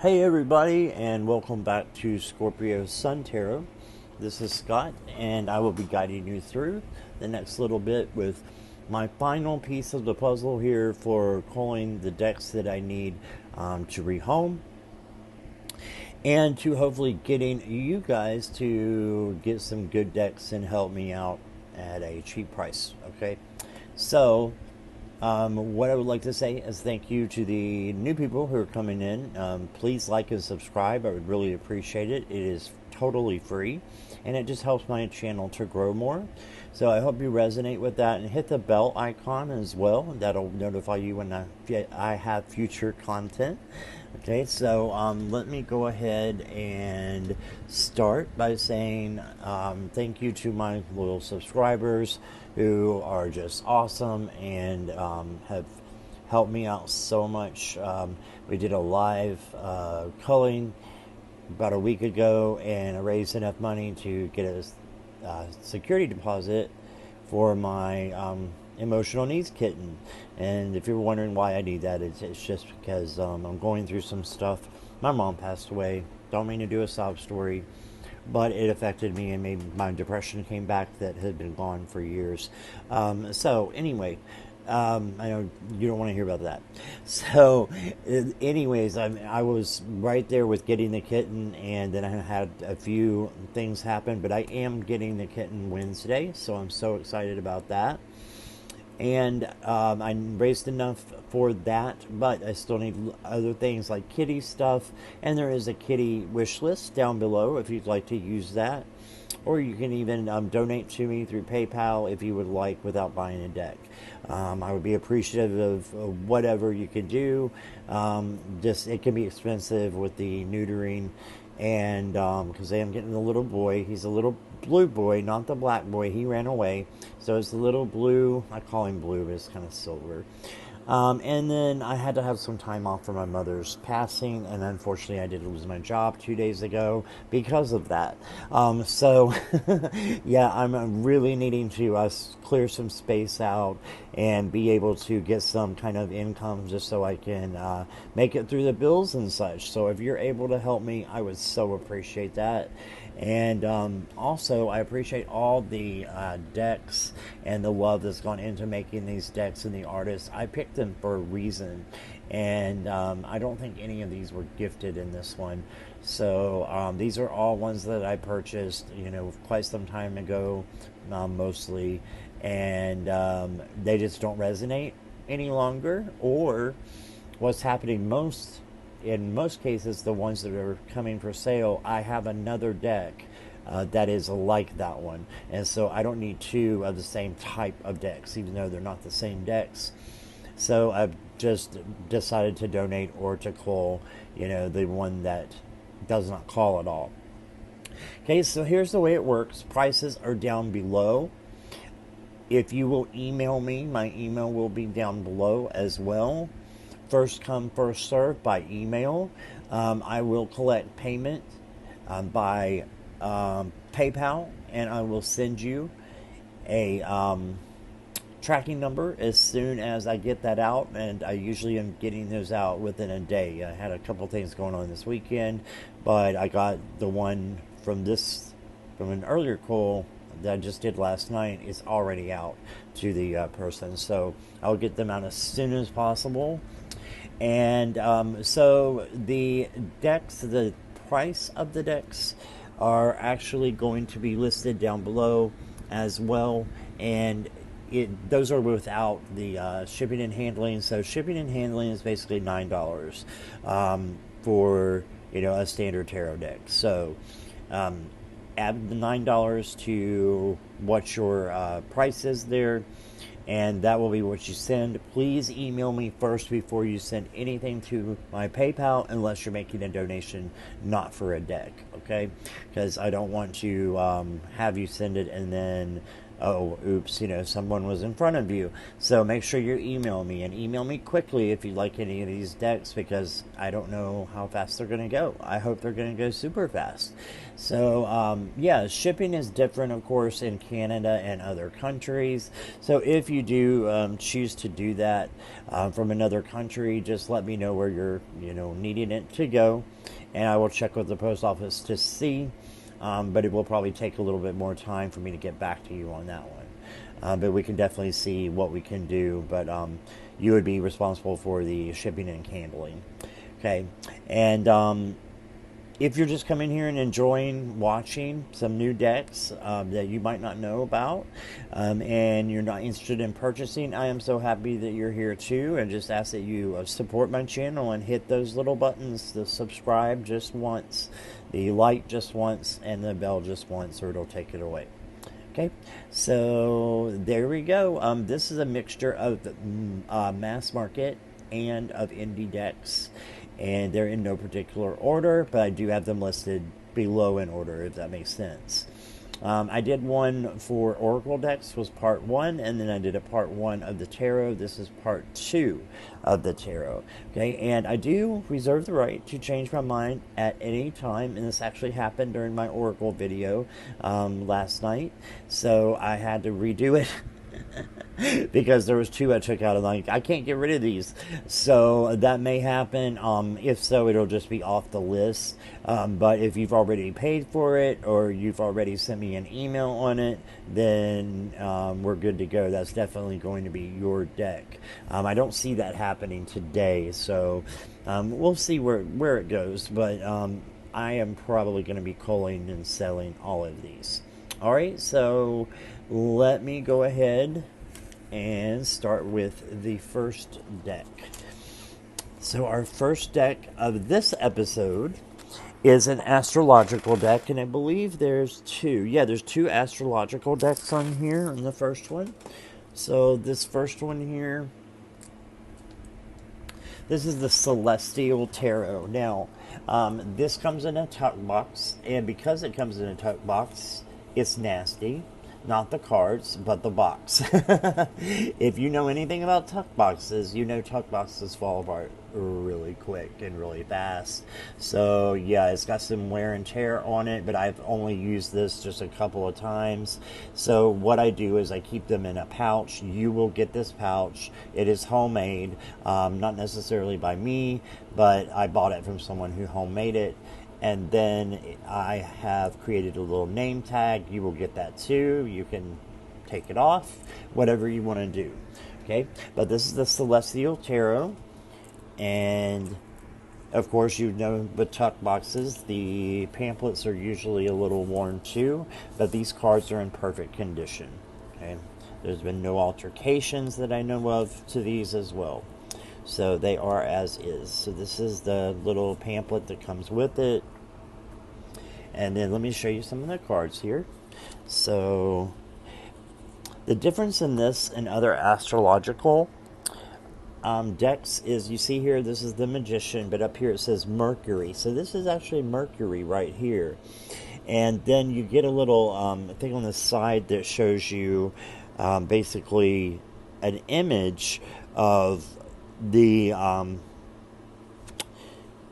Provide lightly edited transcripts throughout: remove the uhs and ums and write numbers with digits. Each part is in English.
Hey everybody, and welcome back to Scorpio Sun Tarot. This is Scott, and I will be guiding you through the next little bit with my final piece of the puzzle here for calling the decks that I need to rehome, and to hopefully getting you guys to get some good decks and help me out at a cheap price. Okay, so what I would like to say is thank you to the new people who are coming in. Please like and subscribe. I would really appreciate it. It is totally free, and it just helps my channel to grow more. So I hope you resonate with that, and hit the bell icon as well. That'll notify you when I have future content. Okay, so let me go ahead and start by saying thank you to my loyal subscribers who are just awesome and have helped me out so much. We did a live culling about a week ago, and I raised enough money to get a security deposit for my emotional needs kitten. And if you're wondering why I need that, it's just because I'm going through some stuff. My mom passed away. Don't mean to do a sob story, but it affected me and made my depression came back that had been gone for years. So anyway, I know you don't want to hear about that. So anyways, I was right there with getting the kitten, and then I had a few things happen, but I am getting the kitten Wednesday, so I'm so excited about that. And I raised enough for that, but I still need other things like kitty stuff, and there is a kitty wish list down below if you'd like to use that, or you can even donate to me through PayPal if you would like, without buying a deck. I would be appreciative of whatever you could do. Just it can be expensive with the neutering, and because I am getting a little boy. He's a little blue boy, not the black boy. He ran away, so it's the little blue. I call him blue, but it's kind of silver. And then I had to have some time off for my mother's passing, and unfortunately I did lose my job 2 days ago because of that. So yeah, I'm really needing to clear some space out and be able to get some kind of income just so I can make it through the bills and such. So if you're able to help me, I would so appreciate that. And also, I appreciate all the decks and the love that's gone into making these decks and the artists. I picked them for a reason, and I don't think any of these were gifted in this one. So these are all ones that I purchased, quite some time ago, mostly, and they just don't resonate any longer. Or what's happening in most cases, the ones that are coming for sale, I have another deck that is like that one, and so I don't need two of the same type of decks, even though they're not the same decks. So I've just decided to donate or to call, the one that does not call at all. Okay, so here's the way it works. Prices are down below. If you will email me, my email will be down below as well. First come, first serve by email. I will collect payment by PayPal, and I will send you a tracking number as soon as I get that out, and I usually am getting those out within a day. I had a couple things going on this weekend, but I got the one from an earlier call that I just did last night. Is already out to the person, so I'll get them out as soon as possible. And so the decks, the price of the decks are actually going to be listed down below as well, and those are without the shipping and handling. So shipping and handling is basically $9 for a standard tarot deck. So add the $9 to what your price is there, and that will be what you send. Please email me first before you send anything to my PayPal, unless you're making a donation not for a deck, okay? Because I don't want to have you send it and then oh, oops, you know, someone was in front of you. So make sure you email me, and email me quickly if you like any of these decks, because I don't know how fast they're going to go. I hope they're going to go super fast. So yeah, shipping is different, of course, in Canada and other countries. So if you do choose to do that from another country, just let me know where you're, you know, needing it to go, and I will check with the post office to see. But it will probably take a little bit more time for me to get back to you on that one. But we can definitely see what we can do. But you would be responsible for the shipping and handling. Okay, and if you're just coming here and enjoying watching some new decks that you might not know about, and you're not interested in purchasing, I am so happy that you're here too, and just ask that you support my channel and hit those little buttons, the subscribe just once, the like just once, and the bell just once, or it'll take it away. Okay, so there we go. This is a mixture of mass market and of indie decks, and they're in no particular order, but I do have them listed below in order, if that makes sense. I did one for Oracle decks, was part 1, and then I did a part 1 of the Tarot. This is part 2 of the Tarot. Okay, and I do reserve the right to change my mind at any time, and this actually happened during my Oracle video last night, so I had to redo it. Because there was 2 I took out, and like, I can't get rid of these, so that may happen. If so, it'll just be off the list. But if you've already paid for it, or you've already sent me an email on it, then we're good to go. That's definitely going to be your deck. I don't see that happening today, so we'll see where it goes. But I am probably going to be culling and selling all of these. All right, so let me go ahead and start with the first deck. So our first deck of this episode is an astrological deck, and I believe there's 2. Yeah, there's 2 astrological decks on here in the first one. So this first one here, this is the Celestial Tarot. Now, this comes in a tuck box, and because it comes in a tuck box, it's nasty. Not the cards, but the box. If you know anything about tuck boxes, you know tuck boxes fall apart really quick and really fast. So yeah, it's got some wear and tear on it, but I've only used this just a couple of times. So what I do is I keep them in a pouch. You will get this pouch. It is homemade, not necessarily by me, but I bought it from someone who homemade it. And then I have created a little name tag. You will get that too. You can take it off, whatever you want to do. Okay, but this is the Celestial Tarot. And of course, you know the tuck boxes, the pamphlets are usually a little worn too, but these cards are in perfect condition. Okay, there's been no altercations that I know of to these as well. So they are as is. So this is the little pamphlet that comes with it. And then let me show you some of the cards here. So the difference in this and other astrological decks is, you see here, this is the Magician, but up here it says Mercury. So this is actually Mercury right here. And then you get a little thing on the side that shows you basically an image of the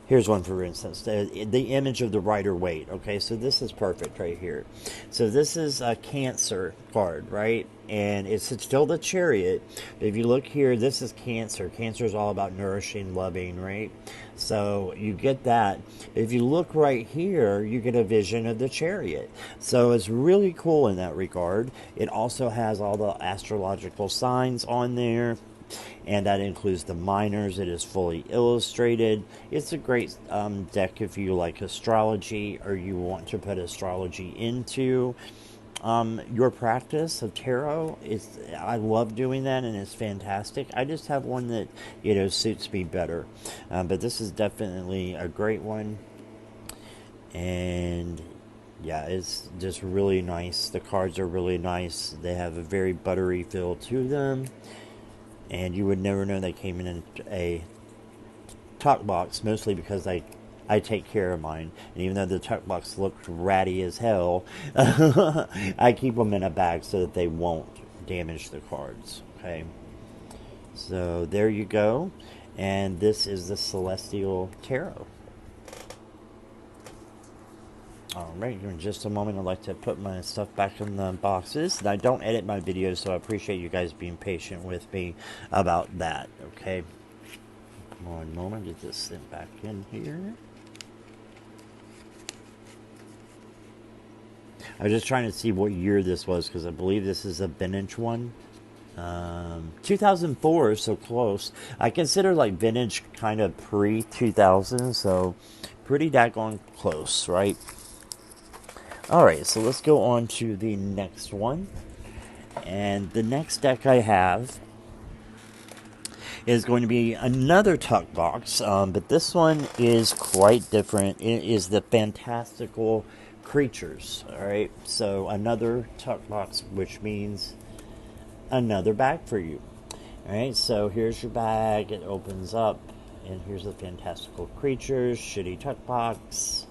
here's one, for instance, the image of the Rider-Waite. Okay, so this is perfect right here. So this is a Cancer card, right? And it's still the Chariot. But if you look here, this is Cancer. Cancer is all about nourishing, loving, right? So you get that. If you look right here, you get a vision of the Chariot. So it's really cool in that regard. It also has all the astrological signs on there, and that includes the minors. It is fully illustrated. It's a great deck if you like astrology, or you want to put astrology into your practice of tarot. I love doing that, and it's fantastic. I just have one that, you know, suits me better, but this is definitely a great one. And yeah, it's just really nice. The cards are really nice. They have a very buttery feel to them, and you would never know they came in a talk box, mostly because I I take care of mine. And even though the tuck box looks ratty as hell, I keep them in a bag so that they won't damage the cards. Okay. So there you go. And this is the Celestial Tarot. Alright, in just a moment I'd like to put my stuff back in the boxes. And I don't edit my videos, so I appreciate you guys being patient with me about that. Okay. One moment, get this thing back in here. I was just trying to see what year this was, because I believe this is a vintage one. 2004, so close. I consider like vintage kind of pre-2000, so pretty daggone close, right? Alright, so let's go on to the next one. And the next deck I have is going to be another tuck box, but this one is quite different. It is the Fantastical Creatures. Alright, so another tuck box, which means another bag for you. Alright, so here's your bag. It opens up, and here's the Fantastical Creatures, shitty tuck box.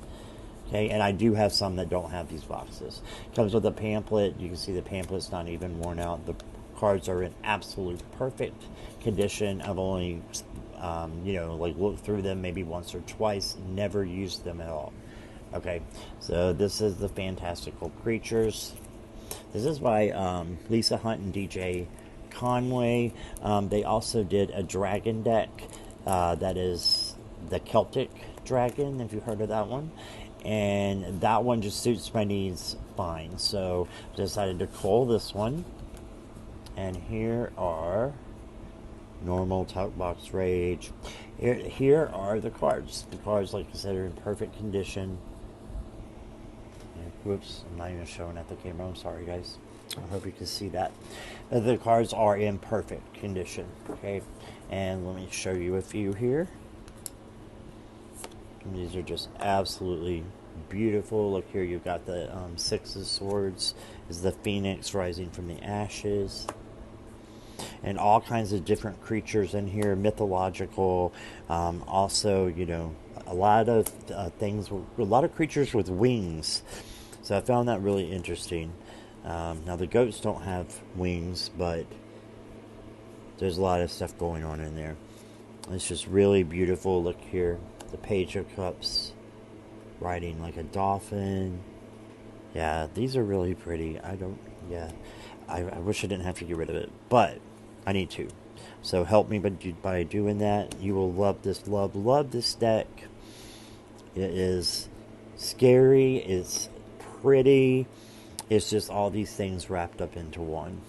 Okay, and I do have some that don't have these boxes. Comes with a pamphlet. You can see the pamphlet's not even worn out. The cards are in absolute perfect condition. I've only, like looked through them maybe once or twice. Never used them at all. Okay, so this is the Fantastical Creatures. This is by Lisa Hunt and DJ Conway. They also did a dragon deck that is the Celtic Dragon, if you've heard of that one. And that one just suits my needs fine. So I decided to cull this one. And here are normal tuck box rage. Here are the cards. The cards, like I said, are in perfect condition. Whoops, I'm not even showing at the camera. I'm sorry, guys. I hope you can see that. The cards are in perfect condition. Okay, and let me show you a few here. And these are just absolutely beautiful. Look here, you've got the Six of Swords. Is the Phoenix rising from the ashes. And all kinds of different creatures in here, mythological. Also, a lot of things, a lot of creatures with wings. So I found that really interesting. Now the goats don't have wings, but there's a lot of stuff going on in there. It's just really beautiful. Look here, the Page of Cups, riding like a dolphin. Yeah, these are really pretty. I wish I didn't have to get rid of it, but I need to. So help me by doing that. You will love this, love this deck. It is scary, it's pretty, it's just all these things wrapped up into one.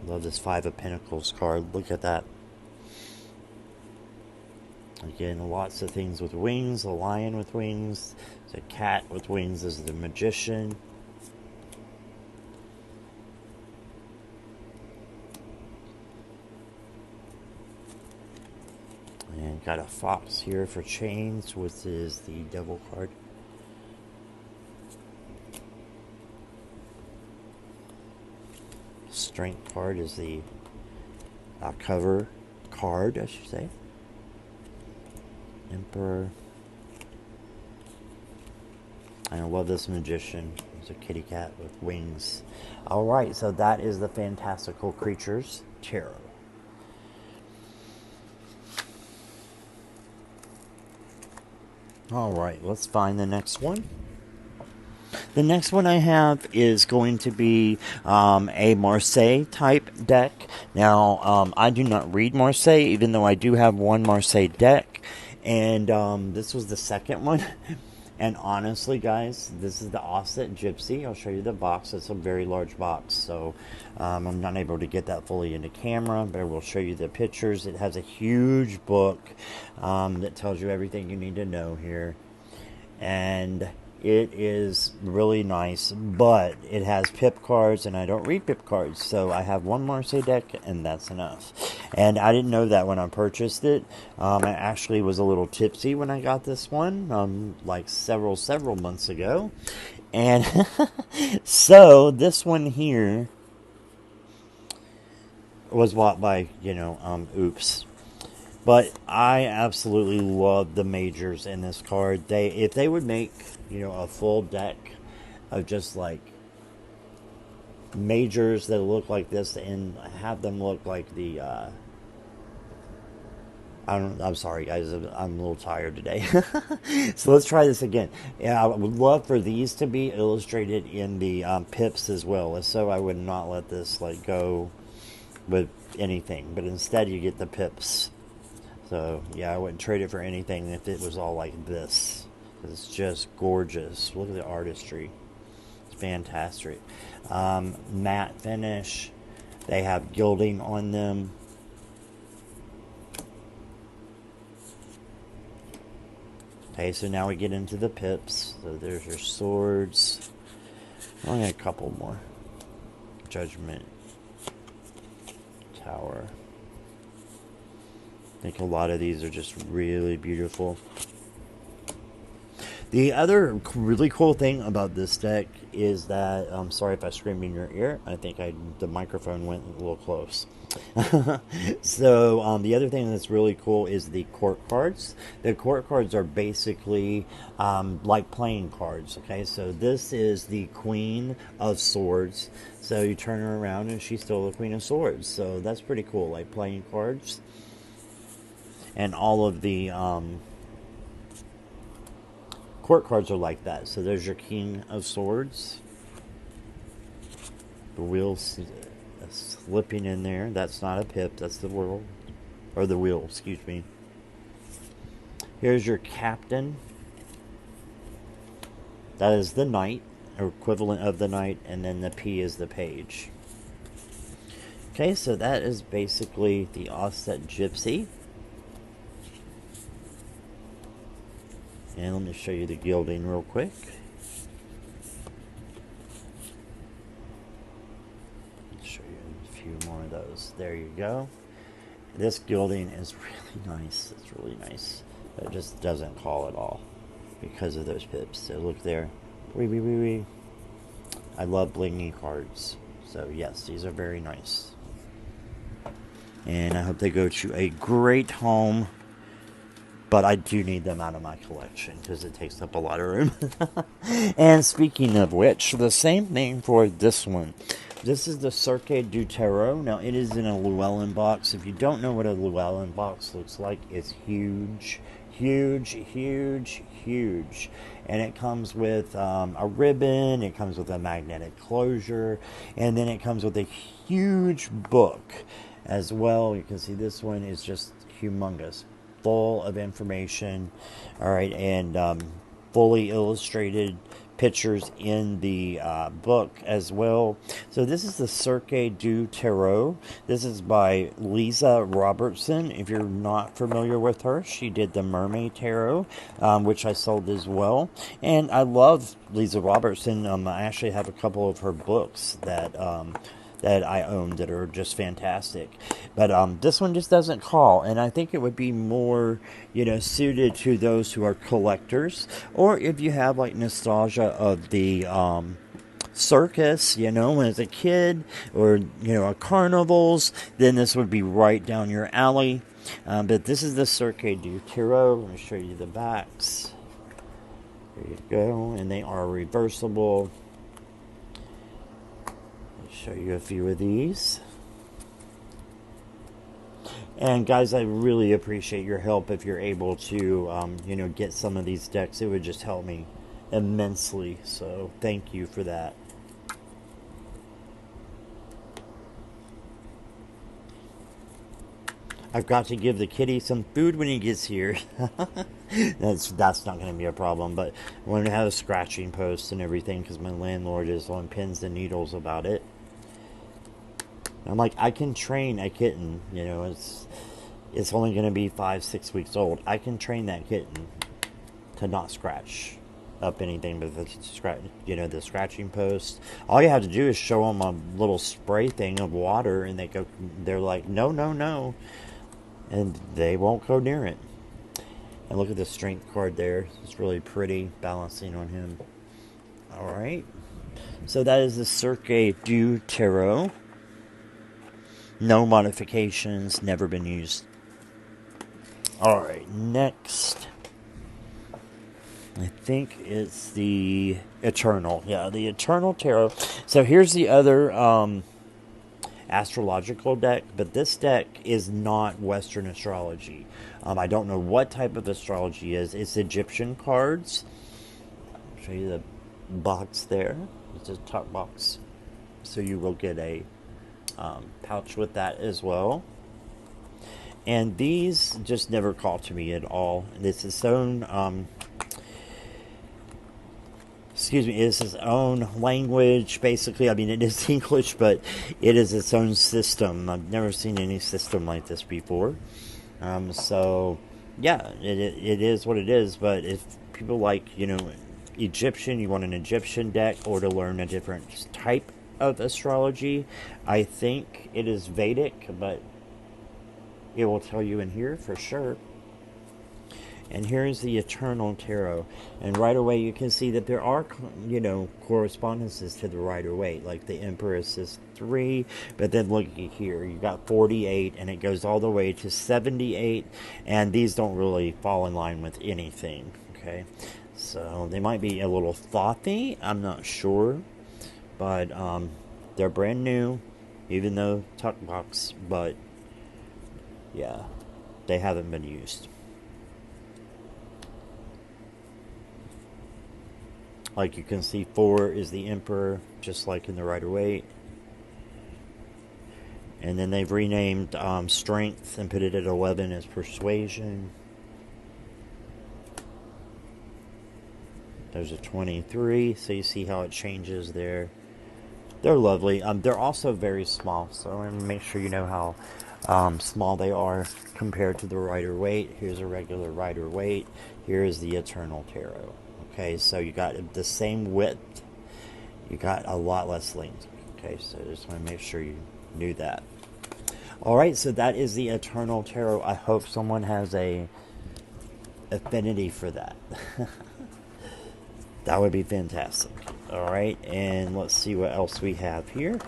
Love this Five of Pentacles card. Look at that. Again, lots of things with wings. A lion with wings. There's a cat with wings. This is the Magician. And got a fox here for chains, which is the Devil card. Strength card is the cover card, I should say. Emperor. I love this Magician. It's a kitty cat with wings. Alright, so that is the Fantastical Creatures Tarot. Alright, let's find the next one. The next one I have is going to be a Marseille type deck. Now, I do not read Marseille, even though I do have one Marseille deck. And this was the second one. And honestly, guys, this is the Auset Gypsy. I'll show you the box. It's a very large box, so I'm not able to get that fully into camera, but I will show you the pictures. It has a huge book that tells you everything you need to know here. And it is really nice, but it has pip cards, and I don't read pip cards, so I have one Marseille deck, and that's enough. And I didn't know that when I purchased it. I actually was a little tipsy when I got this one, like several months ago. And so this one here was bought by, Oops. But I absolutely love the majors in this card. If they would make, a full deck of just like majors that look like this and have them look like the I'm sorry guys, I'm a little tired today. So let's try this again. Yeah, I would love for these to be illustrated in the pips as well. So I would not let this like go with anything, but instead you get the pips. So yeah, I wouldn't trade it for anything if it was all like this. It's just gorgeous. Look at the artistry. It's fantastic. Matte finish. They have gilding on them. Okay, so now we get into the pips. So there's your swords. Only a couple more. Judgment. Tower. I think a lot of these are just really beautiful. The other really cool thing about this deck is that, I'm sorry if I screamed in your ear. I think the microphone went a little close. So the other thing that's really cool is the court cards. The court cards are basically like playing cards. Okay, so this is the Queen of Swords. So you turn her around and she's still the Queen of Swords. So that's pretty cool, like playing cards. And all of the court cards are like that. So there's your King of Swords. The wheel's slipping in there. That's not a pip. That's the wheel. Or the wheel, excuse me. Here's your Captain. That is the Knight, or equivalent of the Knight. And then the P is the Page. Okay, so that is basically the Auset Gypsy. And let me show you the gilding real quick. Show you a few more of those. There you go. This gilding is really nice. It's really nice. But it just doesn't call at all because of those pips. So look there. Wee, wee, wee, wee. I love blingy cards. So yes, these are very nice. And I hope they go to a great home. But I do need them out of my collection because it takes up a lot of room. And speaking of which, the same thing for this one. This is the Cirque du Tarot. Now, it is in a Llewellyn box. If you don't know what a Llewellyn box looks like, it's huge. Huge, huge, huge. And it comes with a ribbon. It comes with a magnetic closure. And then it comes with a huge book as well. You can see this one is just humongous. Full of information, all right, and fully illustrated pictures in the book as well. So this is the Cirque du Tarot. This is by Lisa Robertson. If you're not familiar with her, she did the Mermaid Tarot, which I sold as well. And I love Lisa Robertson. I actually have a couple of her books that I own that are just fantastic. But this one just doesn't call, and I think it would be more, suited to those who are collectors, or if you have like nostalgia of the circus, when as a kid, or a carnivals, then this would be right down your alley. But this is the Cirque du Tarot. Let me show you the backs. There you go, and they are reversible. Show you a few of these. And guys, I really appreciate your help if you're able to get some of these decks. It would just help me immensely, so thank you for that. I've got to give the kitty some food when he gets here. That's not going to be a problem, but I'm going to have a scratching post and everything because my landlord is on pins and needles about it. I'm like, I can train a kitten, it's only going to be 5-6 weeks old. I can train that kitten to not scratch up anything but the scratching post. All you have to do is show them a little spray thing of water, and they're like, no, no, no, and they won't go near it. And look at the strength card there. It's really pretty, balancing on him. All right, so that is the Cirque du Tarot. No modifications, never been used. Alright, next. I think it's the Eternal. Yeah, the Eternal Tarot. So here's the other astrological deck, but this deck is not Western astrology. I don't know what type of astrology is. It's Egyptian cards. I'll show you the box there. It's a top box. So you will get a pouch with that as well. And these just never call to me at all. It's its own it's its own language, basically. I mean, it is English, but it is its own system. I've never seen any system like this before. So, yeah, it is what it is. But if people like, Egyptian, you want an Egyptian deck, or to learn a different type of astrology, I think it is Vedic, but it will tell you in here for sure. And here's the Eternal Tarot. And right away you can see that there are, correspondences to the Rider-Waite. Like the Empress is 3. But then look here. You got 48. And it goes all the way to 78. And these don't really fall in line with anything. Okay. So they might be a little thoughty. I'm not sure. But they're brand new. Even though tuck box. But yeah. They haven't been used. Like you can see, 4 is the Emperor, just like in the Rider-Waite. And then they've renamed Strength and put it at 11 as Persuasion. There's a 23, so you see how it changes there. They're lovely. They're also very small, so I'm going to make sure you know how small they are compared to the Rider-Waite. Here's a regular Rider-Waite. Here is the Eternal Tarot. Okay, so you got the same width. You got a lot less length. Okay, so just want to make sure you knew that. Alright, so that is the Eternal Tarot. I hope someone has a affinity for that. That would be fantastic. Alright, and let's see what else we have here.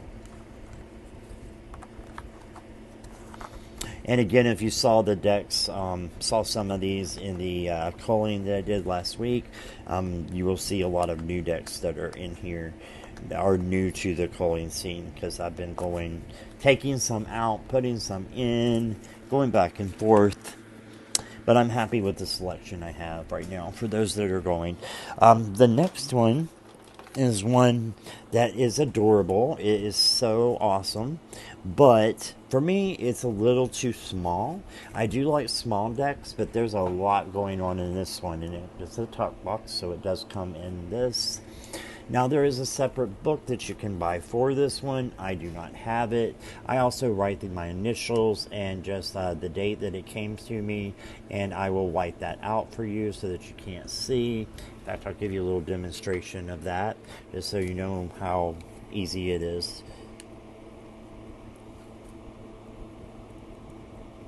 And again, if you saw the decks, saw some of these in the culling that I did last week, you will see a lot of new decks that are in here that are new to the culling scene, because I've been taking some out, putting some in, going back and forth. But I'm happy with the selection I have right now for those that are going. The next one is one that is adorable. It is so awesome. But for me, it's a little too small. I do like small decks, but there's a lot going on in this one. And it's a tuck box, so it does come in this. Now, there is a separate book that you can buy for this one. I do not have it. I also write my initials and just the date that it came to me, and I will white that out for you so that you can't see. In fact, I'll give you a little demonstration of that, just so you know how easy it is.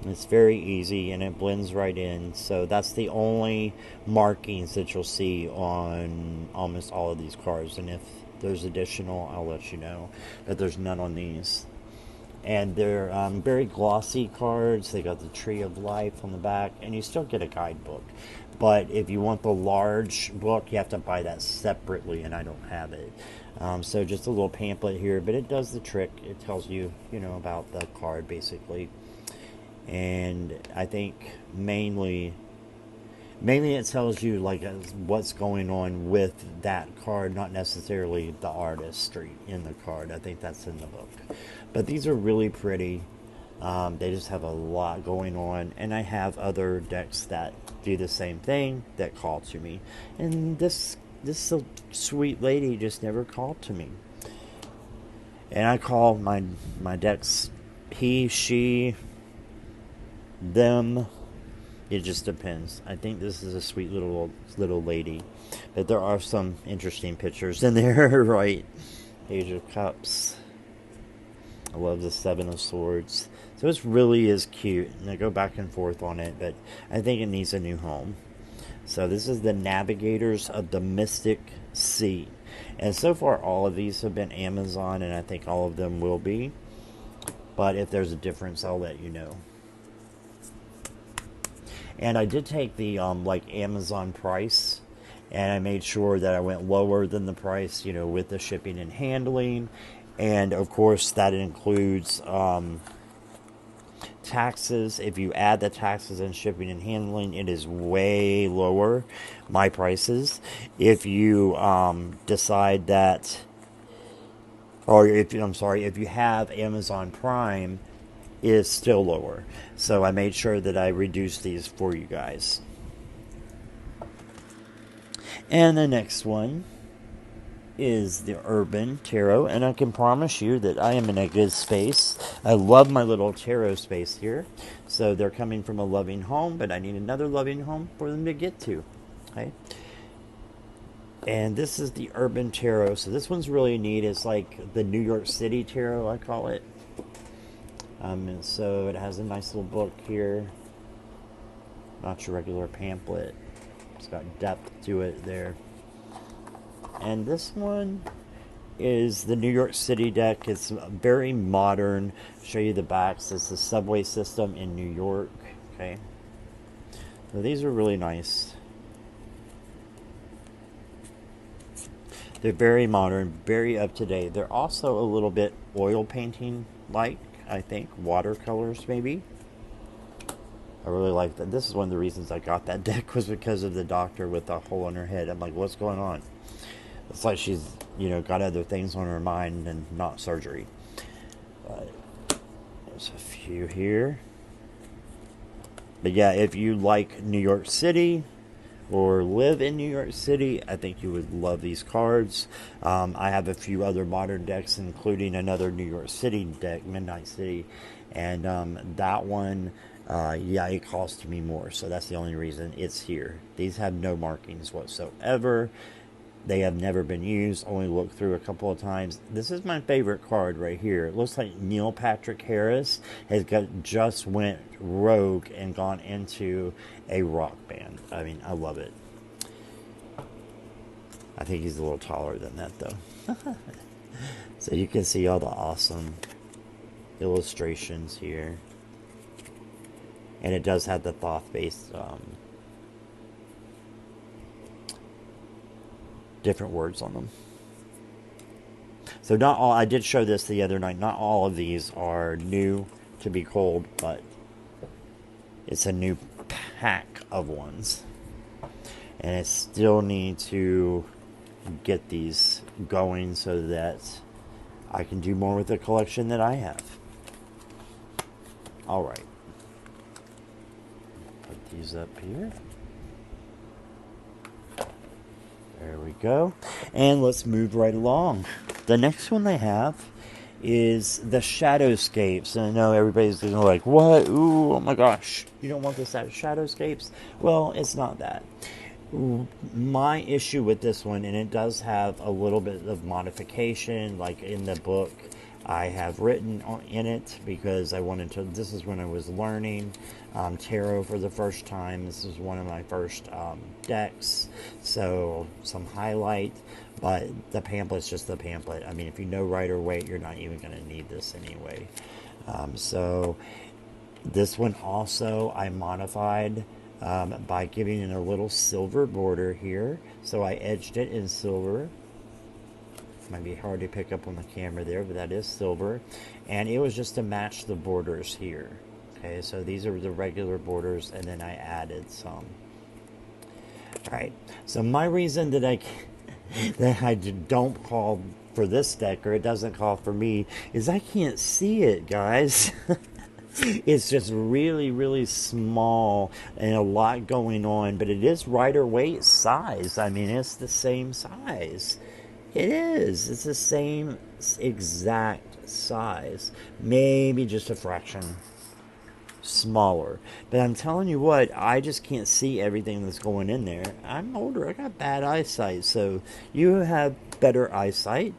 It's very easy, and it blends right in. So that's the only markings that you'll see on almost all of these cards. And if there's additional, I'll let you know. But there's none on these. And they're very glossy cards. They got the Tree of Life on the back. And you still get a guidebook. But if you want the large book, you have to buy that separately. And I don't have it. So just a little pamphlet here. But it does the trick. It tells you, about the card, basically. And I think mainly it tells you what's going on with that card, not necessarily the artistry in the card. I think that's in the book. But these are really pretty. They just have a lot going on, and I have other decks that do the same thing that call to me. And this sweet lady just never called to me. And I call my decks he, she, them. It just depends. I think this is a sweet little lady, but there are some interesting pictures in there. Right? Page of Cups. I love the Seven of Swords. So it really is cute, and I go back and forth on it, but I think it needs a new home. So this is the Navigators of the Mystic Sea, and so far all of these have been Amazon, and I think all of them will be. but if there's a difference, I'll let you know. And I did take the like Amazon price, and I made sure that I went lower than the price, you know, with the shipping and handling. And of course, that includes taxes. If you add the taxes and shipping and handling, it is way lower, my prices. If you decide that, or if I'm sorry, if you have Amazon Prime, it is still lower. So I made sure that I reduced these for you guys. And the next one is the Urban Tarot, and I can promise you that I am in a good space. I love my little tarot space here. So they're coming from a loving home, but I need another loving home for them to get to. Okay. And this is the Urban Tarot. So this one's really neat. It's like the New York City Tarot, I call it. And so it has a nice little book here. Not your regular pamphlet. It's got depth to it there. And this one is the New York City deck. It's very modern. I'll show you the backs. It's the subway system in New York. Okay. So these are really nice. They're very modern, very up to date. They're also a little bit oil painting like, I think. Watercolors maybe. I really like that. This is one of the reasons I got that deck, was because of the doctor with the hole in her head. I'm like, what's going on? It's like she's, you know, got other things on her mind and not surgery. But there's a few here. But yeah, if you like New York City or live in New York City, I think you would love these cards. I have a few other modern decks, including another New York City deck, Midnight City. And that one, yeah, it cost me more. So that's the only reason it's here. These have no markings whatsoever. They have never been used, only looked through a couple of times. This is my favorite card right here. It looks like Neil Patrick Harris has just went rogue and gone into a rock band. I mean, I love it. I think he's a little taller than that, though. So you can see all the awesome illustrations here. And it does have the Thoth-based different words on them. So not all, I did show this the other night, not all of these are new to be cold, but it's a new pack of ones. And I still need to get these going so that I can do more with the collection that I have. Alright. Put these up here. There we go. And let's move right along. The next one they have is the Shadowscapes. And I know everybody's going to like, what? Ooh, oh my gosh. You don't want this at Shadowscapes? Well, it's not that. My issue with this one, and it does have a little bit of modification, like in the book I have written in it, because I wanted to, this is when I was learning tarot for the first time. This is one of my first decks, so some highlight, but the pamphlet's just the pamphlet. I mean, if you know Rider Waite, you're not even going to need this anyway. So this one also I modified by giving it a little silver border here. So I edged it in silver. Might be hard to pick up on the camera there, but that is silver. And it was just to match the borders here. Okay, so these are the regular borders, and then I added some. Alright, so my reason that I don't call for this deck, or it doesn't call for me, is I can't see it, guys. It's just really, really small and a lot going on, but it is Rider Waite size. I mean, it's the same size. It is. It's the same exact size. Maybe just a fraction smaller. But I'm telling you what, I just can't see everything that's going in there. I'm older. I got bad eyesight. So you have better eyesight.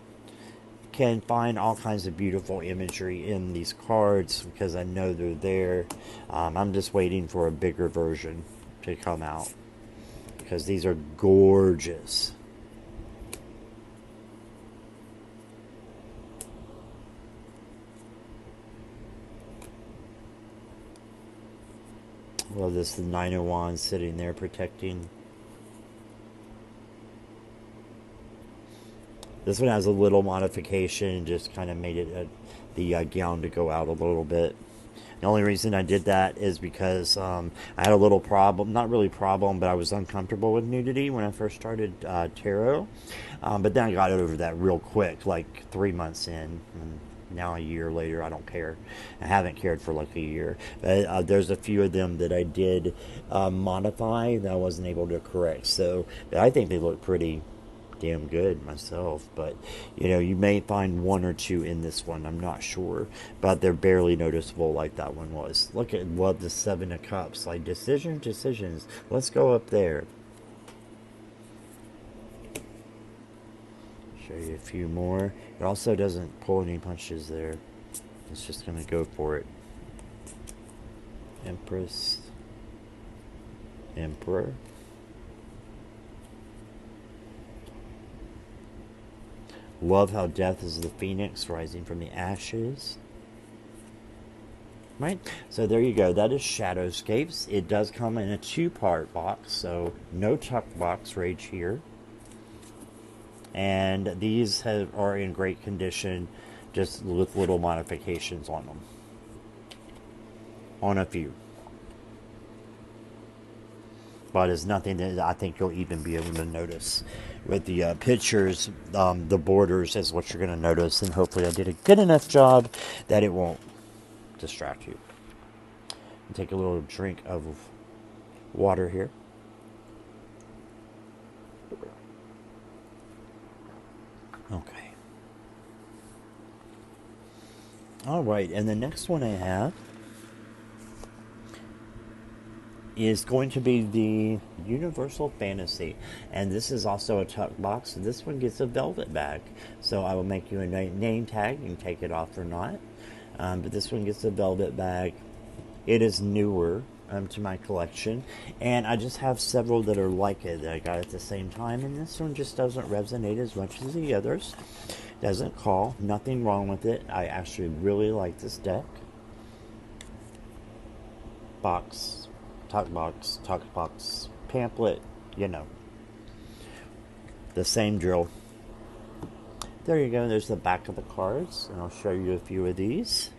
Can find all kinds of beautiful imagery in these cards because I know they're there. I'm just waiting for a bigger version to come out because these are gorgeous. Well, this is the Nine of Wands sitting there protecting. This one has a little modification, just kind of made it the gown to go out a little bit. The only reason I did that is because I had a little problem, not really problem, but I was uncomfortable with nudity when I first started tarot. But then I got over that real quick, like 3 months in. And now a year later, I don't care. I haven't cared for like a year. But there's a few of them that I did modify that I wasn't able to correct. So I think they look pretty damn good myself, but you know, you may find one or two in this one, I'm not sure, but they're barely noticeable like that one was. Look at what the Seven of Cups, like decisions. Let's go up there, show you a few more. It also doesn't pull any punches there, it's just gonna go for it. Empress, Emperor, love how death is the phoenix rising from the ashes. Right? So there you go. That is Shadowscapes. It does come in a 2-part box, so no tuck box rage here. And these are in great condition, just with little modifications on them. On a few. But it's nothing that I think you'll even be able to notice. With the pictures, the borders is what you're going to notice, and hopefully I did a good enough job that it won't distract you. And take a little drink of water here. Okay. Alright, and the next one I have is going to be the Universal Fantasy, and this is also a tuck box. This one gets a velvet bag, so I will make you a name tag. You can take it off or not, but this one gets a velvet bag. It is newer to my collection, and I just have several that are like it that I got at the same time, and this one just doesn't resonate as much as the others. Doesn't call, nothing wrong with it. I actually really like this deck. Box, tuck box, pamphlet, you know, the same drill. There you go. There's the back of the cards, and I'll show you a few of these.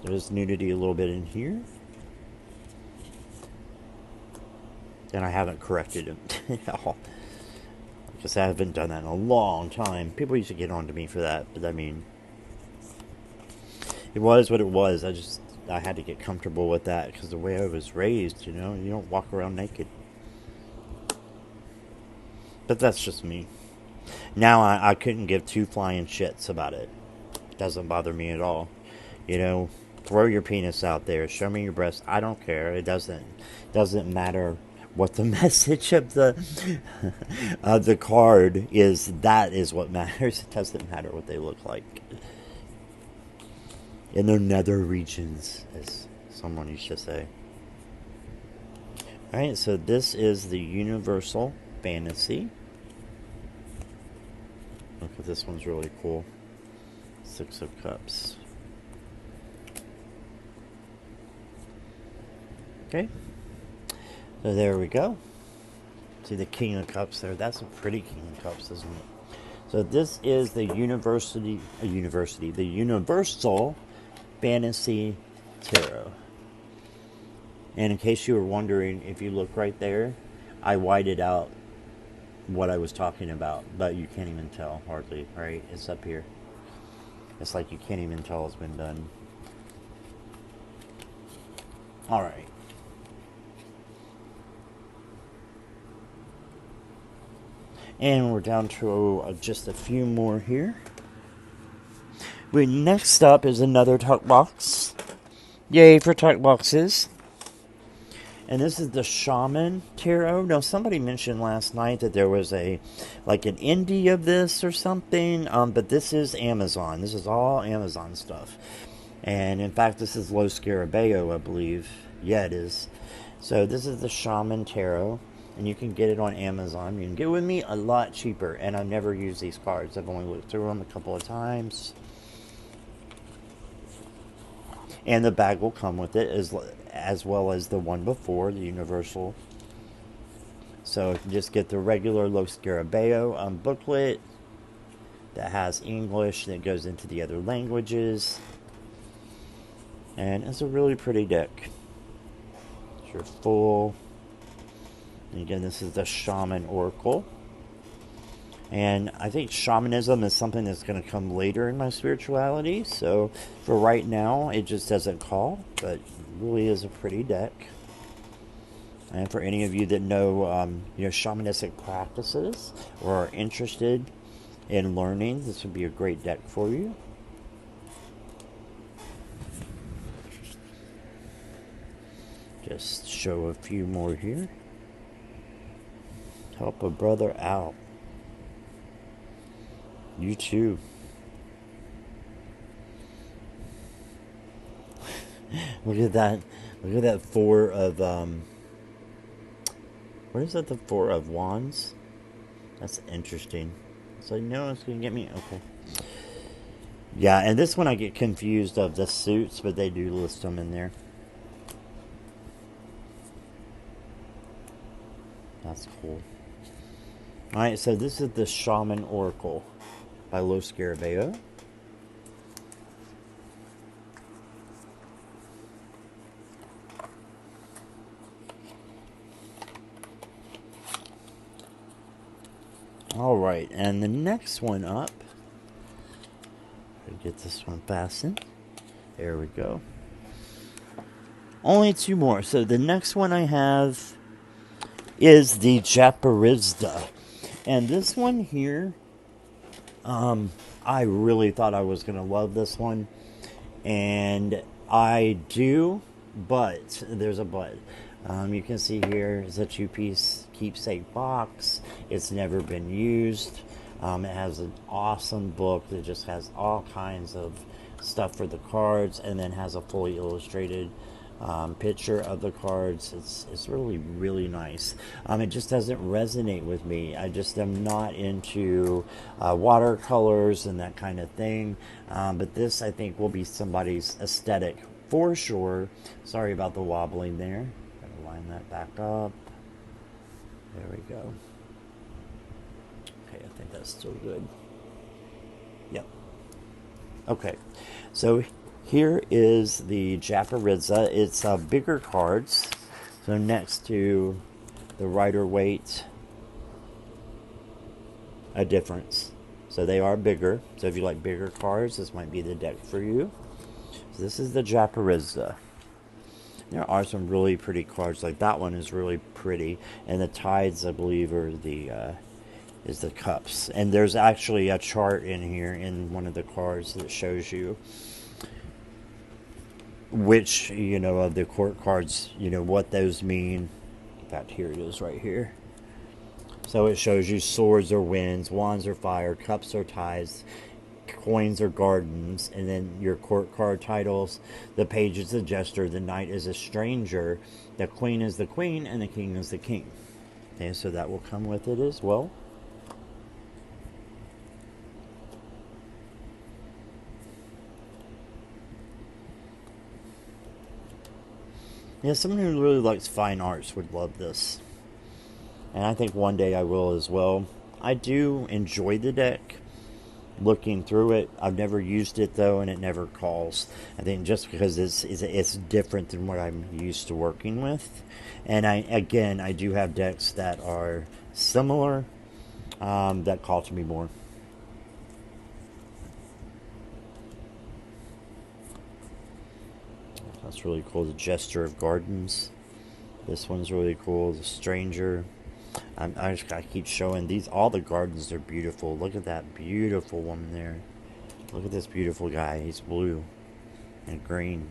There's nudity a little bit in here, and I haven't corrected it at all, because I haven't done that in a long time. People used to get on to me for that, but I mean, it was what it was. I had to get comfortable with that, because the way I was raised, you know, you don't walk around naked. But that's just me. Now I couldn't give two flying shits about it. It doesn't bother me at all. You know, throw your penis out there, show me your breast. I don't care. It doesn't matter what the message of the card is. That is what matters. It doesn't matter what they look like in their nether regions, as someone used to say. Alright, so this is the Universal Fantasy. Look at this one's really cool. Six of Cups. Okay. So there we go. See the King of Cups there. That's a pretty King of Cups, isn't it? So this is the the Universal Fantasy Tarot. And in case you were wondering, if you look right there, I whited out what I was talking about, but you can't even tell hardly, right? It's up here. It's like you can't even tell it's been done. Alright. And we're down to just a few more here. Next up is another tuck box. Yay for tuck boxes. And this is the Shaman Tarot. Now, somebody mentioned last night that there was an indie of this or something. But this is Amazon. This is all Amazon stuff. And in fact, this is Lo Scarabeo, I believe. Yeah, it is. So this is the Shaman Tarot. And you can get it on Amazon. You can get it with me a lot cheaper. And I've never used these cards. I've only looked through them a couple of times. And the bag will come with it as well as the one before, the universal. So you can just get the regular Lo Scarabeo booklet that has English that goes into the other languages. And it's a really pretty deck. It's your full. And again, this is the Shaman Oracle. And I think shamanism is something that's going to come later in my spirituality. So for right now, it just doesn't call. But it really is a pretty deck. And for any of you that know, shamanistic practices or are interested in learning, this would be a great deck for you. Just show a few more here. Help a brother out. You too. Look at that. Look at that 4 of, what is that, the 4 of Wands? That's interesting. So, no, it's going to get me, okay. Yeah, and this one I get confused of the suits, but they do list them in there. That's cool. Alright, so this is the Shaman Oracle by Lo Scarabeo. Alright, and the next one up, get this one fastened. There we go. Only 2 more. So the next one I have is the Japaridze. And this one here, I really thought I was going to love this one. And I do, but there's a but. You can see here is a 2-piece keepsake box. It's never been used. It has an awesome book that just has all kinds of stuff for the cards, and then has a fully illustrated picture of the cards. It's really, really nice. It just doesn't resonate with me. I just am not into watercolors and that kind of thing. But this, I think, will be somebody's aesthetic for sure. Sorry about the wobbling there. Gotta line that back up. There we go. Okay, I think that's still good. Yep. Okay, so here is the Japaridze. It's bigger cards. So next to the Rider-Waite, a difference. So they are bigger. So if you like bigger cards, this might be the deck for you. So this is the Japaridze. There are some really pretty cards. Like that one is really pretty. And the Tides, I believe, are the is the cups. And there's actually a chart in here in one of the cards that shows you which, of the court cards, what those mean. In fact, here it is right here. So it shows you swords are winds, wands are fire, cups are tides, coins are gardens, and then your court card titles. The page is the jester, the knight is a stranger, the queen is the queen, and the king is the king. Okay, so that will come with it as well. Yeah, someone who really likes fine arts would love this. And I think one day I will as well. I do enjoy the deck, looking through it. I've never used it though, and it never calls. I think just because it's different than what I'm used to working with. And I do have decks that are similar, that call to me more. That's really cool. The Jester of Gardens. This one's really cool. The Stranger. I just gotta keep showing these. All the gardens are beautiful. Look at that beautiful one there. Look at this beautiful guy. He's blue and green.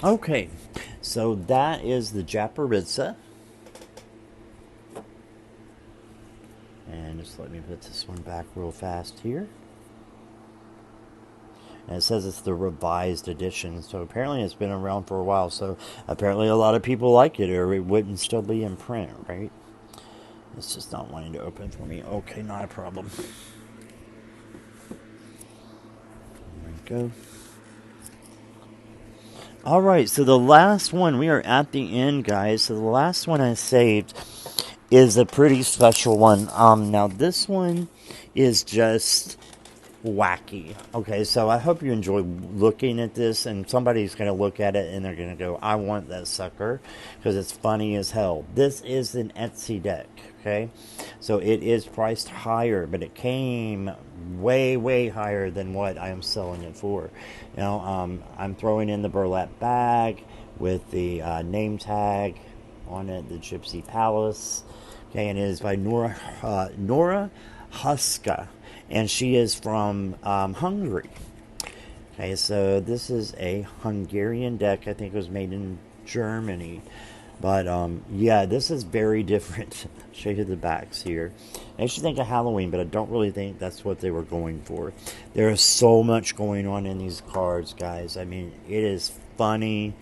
Okay, so that is the Japaridze. And just let me put this one back real fast here. And it says it's the revised edition. So apparently it's been around for a while. So apparently a lot of people like it, or it wouldn't still be in print, right? It's just not wanting to open for me. Okay, not a problem. Go. Alright, so the last one, we are at the end, guys. So the last one I saved is a pretty special one. Now this one is just wacky. Okay, so I hope you enjoy looking at this, and somebody's going to look at it and they're going to go, I want that sucker, because it's funny as hell. This is an Etsy deck, okay? So it is priced higher, but it came way, way higher than what I am selling it for. You know, I'm throwing in the burlap bag with the name tag on it, the Gypsy Palace. Okay, and it is by Nora Huska, and she is from Hungary. Okay, so this is a Hungarian deck. I think it was made in Germany. But, yeah, this is very different. Show you the backs here. I actually think of Halloween, but I don't really think that's what they were going for. There is so much going on in these cards, guys. I mean, it is funny.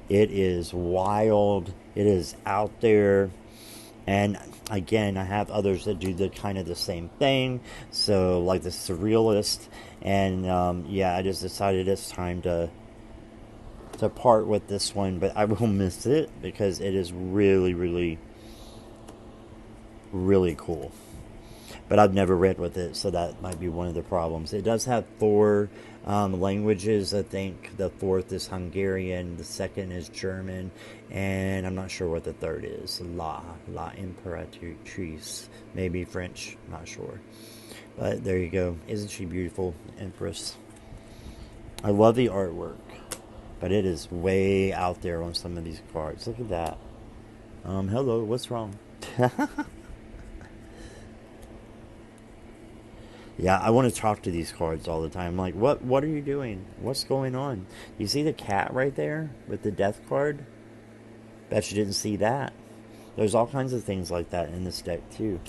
It is wild. It is out there. And again, I have others that do the kind of the same thing. So, like the Surrealist. And, yeah, I just decided it's time to part with this one, but I will miss it because it is really, really, really cool. But I've never read with it, so that might be one of the problems. It does have 4 languages. I think the 4th is Hungarian, the 2nd is German, and I'm not sure what the 3rd is. La Imperatrice, maybe French, not sure. But there you go. Isn't she beautiful, Empress? I love the artwork. But it is way out there on some of these cards. Look at that. Hello, what's wrong? Yeah, I want to talk to these cards all the time. Like, what are you doing? What's going on? You see the cat right there with the death card? Bet you didn't see that. There's all kinds of things like that in this deck, too.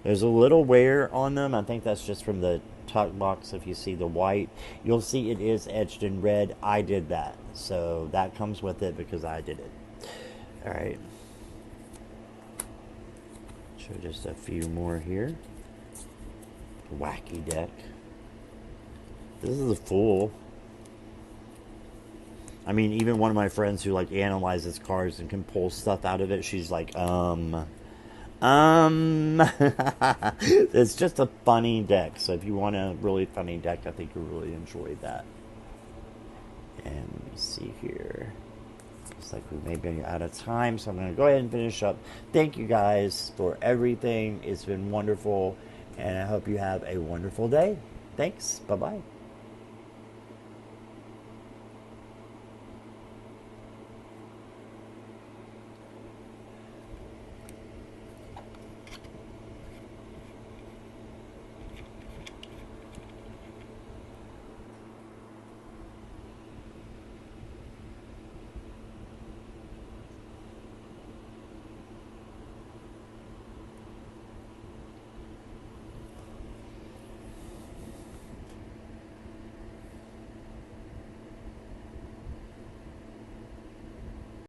There's a little wear on them. I think that's just from the tuck box. If you see the white, you'll see it is edged in red. I did that, so that comes with it because I did it. All right, show just a few more here. Wacky deck. This is a fool. I mean, even one of my friends who like analyzes cards and can pull stuff out of it, she's like, it's just a funny deck. So if you want a really funny deck, I think you'll really enjoy that. And let me see here. Looks like we may be out of time, so I'm going to go ahead and finish up. Thank you guys for everything. It's been wonderful, and I hope you have a wonderful day. Thanks. Bye-bye.